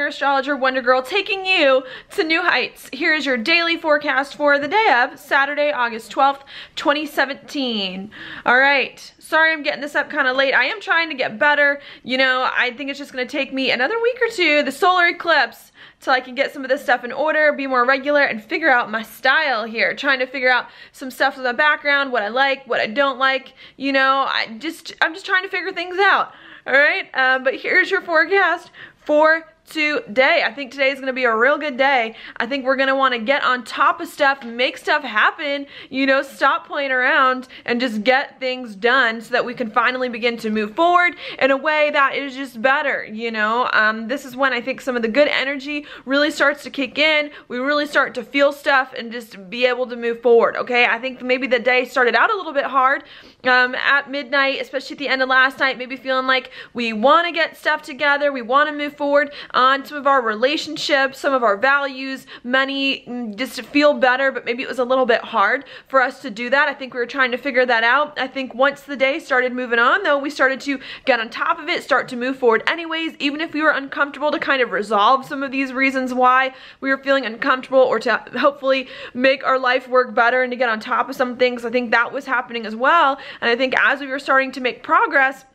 your astrologer Wonder Girl, taking you to new heights. Here is your daily forecast for the day of Saturday, August 12th, 2017. All right. Sorry I'm getting this up kind of late. I am trying to get better. You know, I think it's just going to take me another week or two, the solar eclipse, till I can get some of this stuff in order, be more regular, and figure out my style here. Trying to figure out some stuff with my background, what I like, what I don't like. You know, I'm just trying to figure things out. All right, but here's your forecast for today. I think today is going to be a real good day. I think we're going to want to get on top of stuff, make stuff happen, you know, stop playing around and just get things done so that we can finally begin to move forward in a way that is just better, you know. This is when I think some of the good energy really starts to kick in. We really start to feel stuff and just be able to move forward, okay? I think maybe the day started out a little bit hard at midnight, especially at the end of last night, maybe feeling like we want to get stuff together, we want to move forward on some of our relationships, some of our values, money, just to feel better, but maybe it was a little bit hard for us to do that. I think we were trying to figure that out. I think once the day started moving on, though, we started to get on top of it, start to move forward anyways, even if we were uncomfortable, to kind of resolve some of these reasons why we were feeling uncomfortable, or to hopefully make our life work better and to get on top of some things. I think that was happening as well. And I think as we were starting to make progress,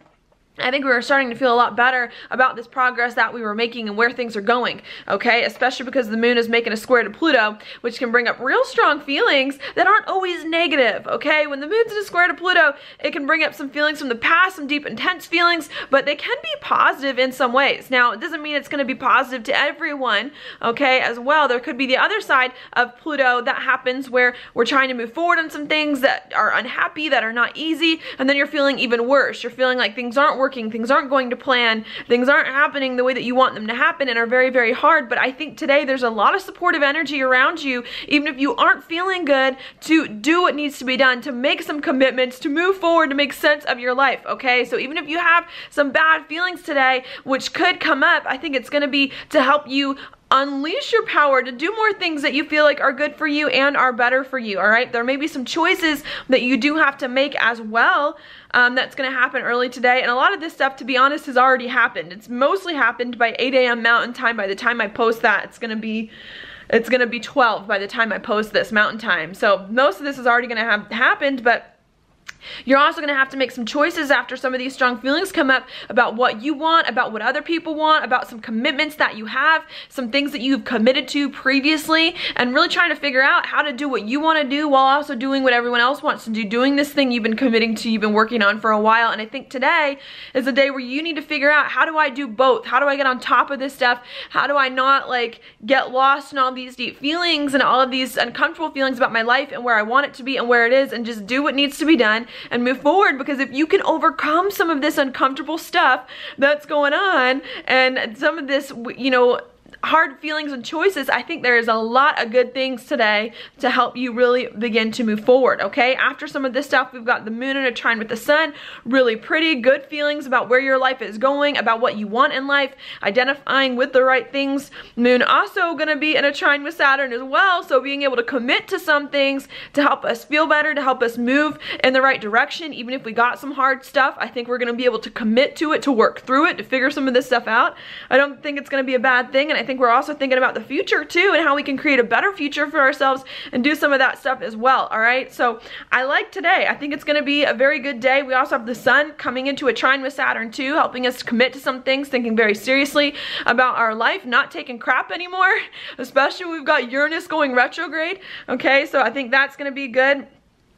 I think we were starting to feel a lot better about this progress that we were making and where things are going, okay? Especially because the moon is making a square to Pluto, which can bring up real strong feelings that aren't always negative, okay? When the moon's in a square to Pluto, it can bring up some feelings from the past, some deep, intense feelings, but they can be positive in some ways. Now, it doesn't mean it's going to be positive to everyone, okay, as well. There could be the other side of Pluto that happens where we're trying to move forward on some things that are unhappy, that are not easy, and then you're feeling even worse. You're feeling like things aren't working, things aren't going to plan, things aren't happening the way that you want them to happen and are very, very hard. But I think today there's a lot of supportive energy around you, even if you aren't feeling good, to do what needs to be done, to make some commitments, to move forward, to make sense of your life, okay? So even if you have some bad feelings today, which could come up, I think it's going to be to help you unleash your power to do more things that you feel like are good for you and are better for you, all right? There may be some choices that you do have to make as well. That's going to happen early today. And a lot of this stuff, to be honest, has already happened. It's mostly happened by 8 a.m. Mountain Time. By the time I post that, it's going to be 12 by the time I post this Mountain Time. So most of this is already going to have happened, but you're also going to have to make some choices after some of these strong feelings come up about what you want, about what other people want, about some commitments that you have, some things that you've committed to previously, and really trying to figure out how to do what you want to do while also doing what everyone else wants to do, doing this thing you've been committing to, you've been working on for a while. And I think today is a day where you need to figure out, how do I do both? How do I get on top of this stuff? How do I not like get lost in all these deep feelings and all of these uncomfortable feelings about my life and where I want it to be and where it is, and just do what needs to be done and move forward? Because if you can overcome some of this uncomfortable stuff that's going on and some of this, you know, hard feelings and choices, I think there is a lot of good things today to help you really begin to move forward, okay? After some of this stuff, we've got the moon in a trine with the sun, really pretty, good feelings about where your life is going, about what you want in life, identifying with the right things. Moon also gonna be in a trine with Saturn as well, so being able to commit to some things to help us feel better, to help us move in the right direction. Even if we got some hard stuff, I think we're gonna be able to commit to it, to work through it, to figure some of this stuff out. I don't think it's gonna be a bad thing, and I think we're also thinking about the future too, and how we can create a better future for ourselves and do some of that stuff as well, all right? So I like today. I think it's going to be a very good day. We also have the sun coming into a trine with Saturn too, helping us to commit to some things, thinking very seriously about our life, not taking crap anymore, especially when we've got Uranus going retrograde, okay? So I think that's going to be good.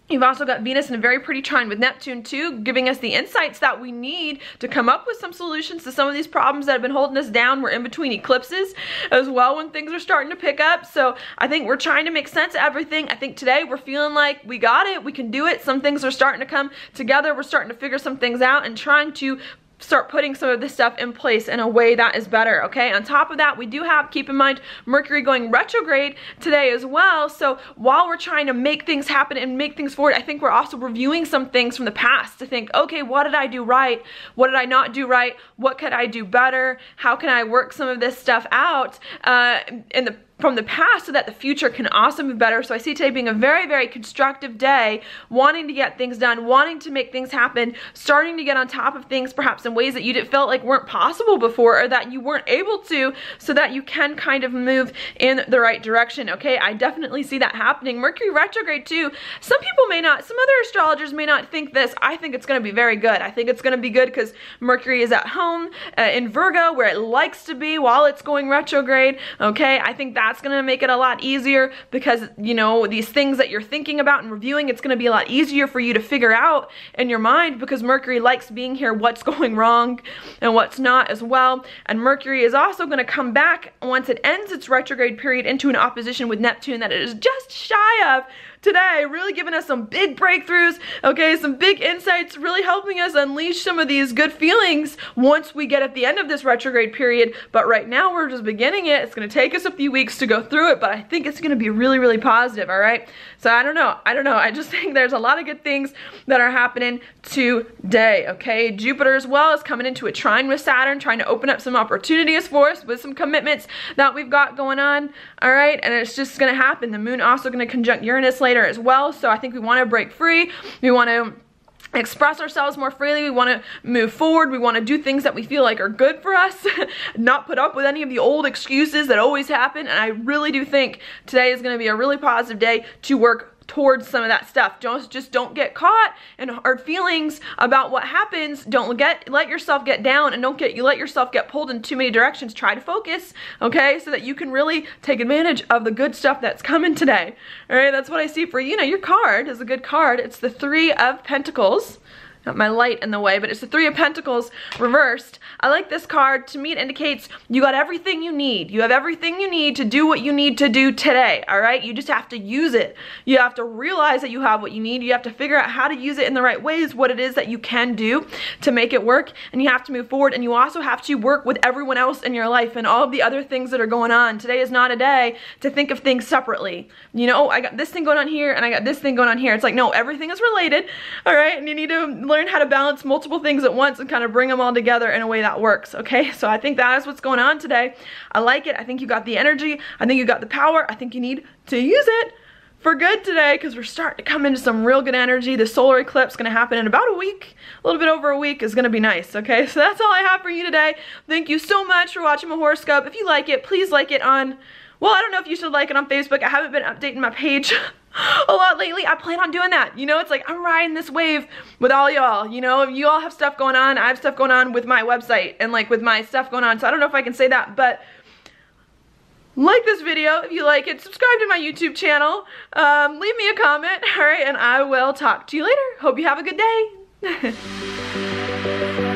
You've also got Venus in a very pretty trine with Neptune too, giving us the insights that we need to come up with some solutions to some of these problems that have been holding us down. We're in between eclipses as well when things are starting to pick up. So I think we're trying to make sense of everything. I think today we're feeling like we got it, we can do it. Some things are starting to come together. We're starting to figure some things out and trying to start putting some of this stuff in place in a way that is better, okay? On top of that, we do have, keep in mind, Mercury going retrograde today as well. So while we're trying to make things happen and make things forward, I think we're also reviewing some things from the past to think, okay, what did I do right? What did I not do right? What could I do better? How can I work some of this stuff out in the from the past so that the future can also move better. So I see today being a very, very constructive day, wanting to get things done, wanting to make things happen, starting to get on top of things perhaps in ways that you didn't felt like weren't possible before, or that you weren't able to, so that you can kind of move in the right direction, okay? I definitely see that happening. Mercury retrograde too. Some people may not, some other astrologers may not think this. I think it's going to be very good. I think it's going to be good because Mercury is at home in Virgo, where it likes to be while it's going retrograde, okay? I think that's going to make it a lot easier because, you know, these things that you're thinking about and reviewing, it's going to be a lot easier for you to figure out in your mind because Mercury likes being here, what's going wrong and what's not as well. And Mercury is also going to come back once it ends its retrograde period into an opposition with Neptune that it is just shy of today, really giving us some big breakthroughs, okay, some big insights, really helping us unleash some of these good feelings once we get at the end of this retrograde period. But right now we're just beginning it. It's going to take us a few weeks to go through it, but I think it's going to be really, really positive, all right? So I don't know. I just think there's a lot of good things that are happening today, okay? Jupiter as well is coming into a trine with Saturn, trying to open up some opportunities for us with some commitments that we've got going on, all right? And it's just going to happen. The moon also going to conjunct Uranus later as well, so I think we want to break free. We want to express ourselves more freely. We want to move forward. We want to do things that we feel like are good for us, not put up with any of the old excuses that always happen. And I really do think today is going to be a really positive day to work towards some of that stuff. Just don't get caught in hard feelings about what happens. Don't let yourself get down, and don't let yourself get pulled in too many directions. Try to focus, okay, so that you can really take advantage of the good stuff that's coming today. All right, that's what I see for you. Now, your card is a good card. It's the Three of Pentacles. Got my light in the way, but it's the Three of Pentacles reversed. I like this card. To me, it indicates you got everything you need. You have everything you need to do what you need to do today, all right? You just have to use it. You have to realize that you have what you need. You have to figure out how to use it in the right ways, what it is that you can do to make it work, and you have to move forward, and you also have to work with everyone else in your life and all of the other things that are going on. Today is not a day to think of things separately. You know, I got this thing going on here, and I got this thing going on here. It's like, no, everything is related, all right? And you need to learn how to balance multiple things at once and kind of bring them all together in a way that works, okay? So I think that is what's going on today. I like it. I think you got the energy. I think you got the power. I think you need to use it for good today because we're starting to come into some real good energy. The solar eclipse is going to happen in about a week. A little bit over a week is going to be nice, okay? So that's all I have for you today. Thank you so much for watching my horoscope. If you like it, please like it on, well, I don't know if you should like it on Facebook. I haven't been updating my page a lot lately. I plan on doing that. You know, it's like I'm riding this wave with all y'all. You know, you all have stuff going on. I have stuff going on with my website and like with my stuff going on. So I don't know if I can say that, but like this video if you like it. Subscribe to my YouTube channel. Leave me a comment. All right, and I will talk to you later. Hope you have a good day.